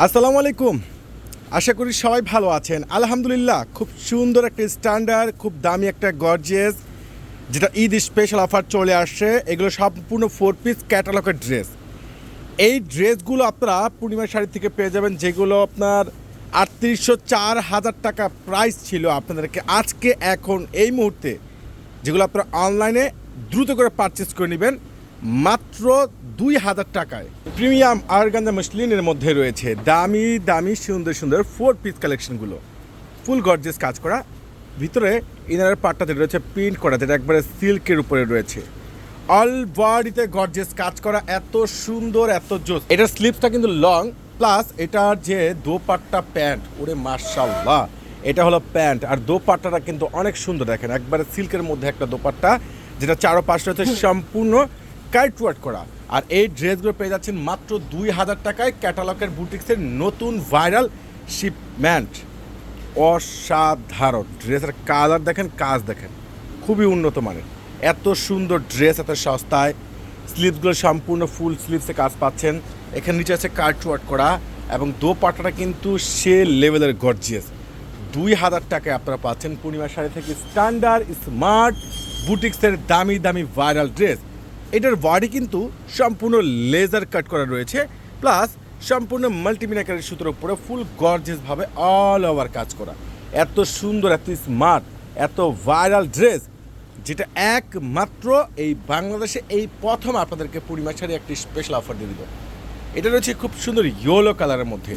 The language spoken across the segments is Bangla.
আসসালামু আলাইকুম। আশা করি সবাই ভালো আছেন। আলহামদুলিল্লাহ, খুব সুন্দর একটা স্ট্যান্ডার্ড, খুব দামি একটা গর্জিয়াস, যেটা ঈদ স্পেশাল অফার চলে আসছে। এগুলো সম্পূর্ণ 4 পিস ক্যাটালগের ড্রেস। এই ড্রেসগুলো আপনারা পূর্ণিমা শাড়ি থেকে পেয়ে যাবেন, যেগুলো আপনার 3804,000 টাকা প্রাইস ছিল আপনাদেরকে আজকে এখন এই মুহূর্তে, যেগুলো আপনারা অনলাইনে দ্রুত করে পারচেস করে নেবেন মাত্র 2000 টাকায়। প্রিমিয়াম অর্গানজা মসলিনের মধ্যে রয়েছে দামি দামি সুন্দর সুন্দর 4 পিস কালেকশনগুলো, ফুল গর্জিয়াস কাজ করা। ভিতরে ইনারের পার্টটাতে রয়েছে প্রিন্ট করা, যেটা একবারে সিল্কের উপরে রয়েছে। অল বডিতে গর্জিয়াস কাজ করা, এত সুন্দর, এত জোস। এটার স্লিপসটা কিন্তু লং, প্লাস এটার যে দোপাট্টা প্যান্ট, ওরে মাশাআল্লাহ, এটা হলো প্যান্ট। আর দোপাট্টাটা কিন্তু অনেক সুন্দর, দেখেন একবারে সিল্কের মধ্যে একটা দোপাট্টা, যেটা চারোপাশে হচ্ছে সম্পূর্ণ কাইট ওয়ার্ক করা। আর এই ড্রেসগুলো পেয়ে যাচ্ছেন মাত্র 2000 টাকায় ক্যাটালগের বুটিক্সের নতুন ভাইরাল শিপমেন্ট। অসাধারণ ড্রেসের কালার দেখেন, কাজ দেখেন, খুবই উন্নত মানের। এত সুন্দর ড্রেস এত সস্তায়। স্লিভসগুলো সম্পূর্ণ ফুল স্লিভসে কাজ পাচ্ছেন। এখানে নিচে আছে কাইট ওয়ার্ক করা, এবং দোপাট্টাটা কিন্তু সে লেভেলের গর্জিয়াস। 2000 টাকায় আপনারা পাচ্ছেন পূর্ণিমা শাড়ি থেকে স্ট্যান্ডার্ড স্মার্ট বুটিক্সের দামি দামি ভাইরাল ড্রেস। এটার বডি কিন্তু সম্পূর্ণ লেজার কাট করা রয়েছে, প্লাস সম্পূর্ণ মাল্টিমিনাকারের সুতোর উপরে ফুল গর্জিয়াসভাবে অল ওভার কাজ করা। এত সুন্দর, এত স্মার্ট, এত ভাইরাল ড্রেস, যেটা একমাত্র এই বাংলাদেশে এই প্রথম আপনাদেরকে পূর্ণিমা শাড়ি একটি স্পেশাল অফার দিয়ে দিল। এটা রয়েছে খুব সুন্দর ইয়েলো কালারের মধ্যে।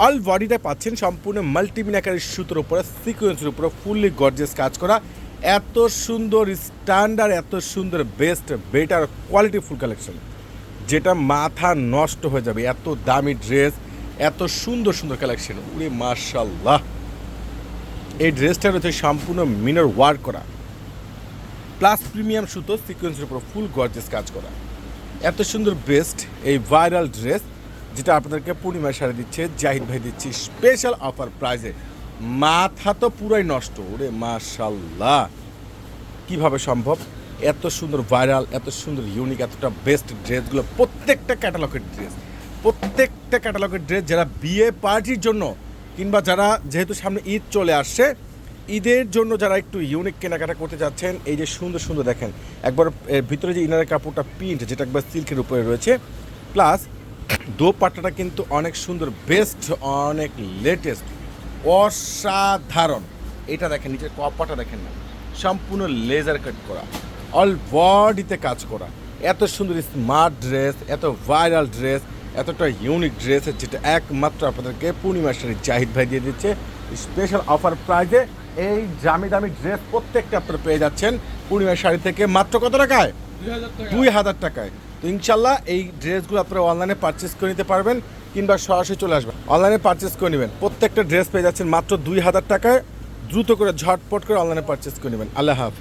অল বডিটা পাচ্ছেন সম্পূর্ণ মাল্টিমিনাকারের সুতোর উপরে সিকোয়েন্সের উপরে ফুললি গর্জিয়াস কাজ করা। এত সুন্দর স্ট্যান্ডার্ড, এত সুন্দর best better quality full collection, যেটা মাথা নষ্ট হয়ে যাবে। এত দামি ড্রেস, এত সুন্দর সুন্দর কালেকশন, উরে মাশাআল্লাহ। এই ড্রেসটা রয়েছে সম্পূর্ণ মিনার ওয়ার্ক করা, প্লাস প্রিমিয়াম সুতো সিকোয়েন্সের উপর ফুল গর্জিয়াস কাজ করা। এত সুন্দর বেস্ট এই ভাইরাল ড্রেস, যেটা আপনাদেরকে পূর্ণিমা শাড়ি দিচ্ছে জাহিদ ভাই, দিচ্ছি স্পেশাল অফার প্রাইজে। মাথা তো পুরাই নষ্ট, ওরে মাশাআল্লাহ, কিভাবে সম্ভব? এত সুন্দর ভাইরাল, এত সুন্দর ইউনিক, এতটা বেস্ট ড্রেসগুলো প্রত্যেকটা ক্যাটালগের ড্রেস, প্রত্যেকটা ক্যাটালগের ড্রেস যারা বিয়ে পার্টির জন্য, কিংবা যারা যেহেতু সামনে ঈদ চলে আসছে, ঈদের জন্য যারা একটু ইউনিক কেনাকাটা করতে যাচ্ছেন, এই যে সুন্দর সুন্দর দেখেন, একবার ভিতরে যে ইনারের কাপড়টা প্রিন্ট, যেটা একবার সিল্কের উপরে রয়েছে, প্লাস দোপাট্টাটা কিন্তু অনেক সুন্দর বেস্ট, অনেক লেটেস্ট, অসাধারণ। এটা দেখেন, নিচের কপাটা দেখেন না, সম্পূর্ণ লেজার কাট করা, অল বডিতে কাজ করা। এত সুন্দর স্মার্ট ড্রেস, এত ভাইরাল ড্রেস, এতটা ইউনিক ড্রেস, যেটা একমাত্র আপনাদেরকে পূর্ণিমা শাড়ি জাহিদ ভাই দিয়ে দিচ্ছে স্পেশাল অফার প্রাইজে। এই দামি দামি ড্রেস প্রত্যেকটা আপনারা পেয়ে যাচ্ছেন পূর্ণিমা শাড়ি থেকে মাত্র কত টাকায়? 2000 টাকায়। তো ইনশাল্লাহ এই ড্রেসগুলো আপনারা অনলাইনে পারচেস করে নিতে পারবেন, কিংবা সরাসরি চলে আসবেন, অনলাইনে পারচেস করে নেবেন। প্রত্যেকটা ড্রেস পেয়ে যাচ্ছেন মাত্র 2000 টাকায়। দ্রুত করে ঝটপট করে অনলাইনে পারচেস করে নেবেন। আল্লাহ হাফেজ।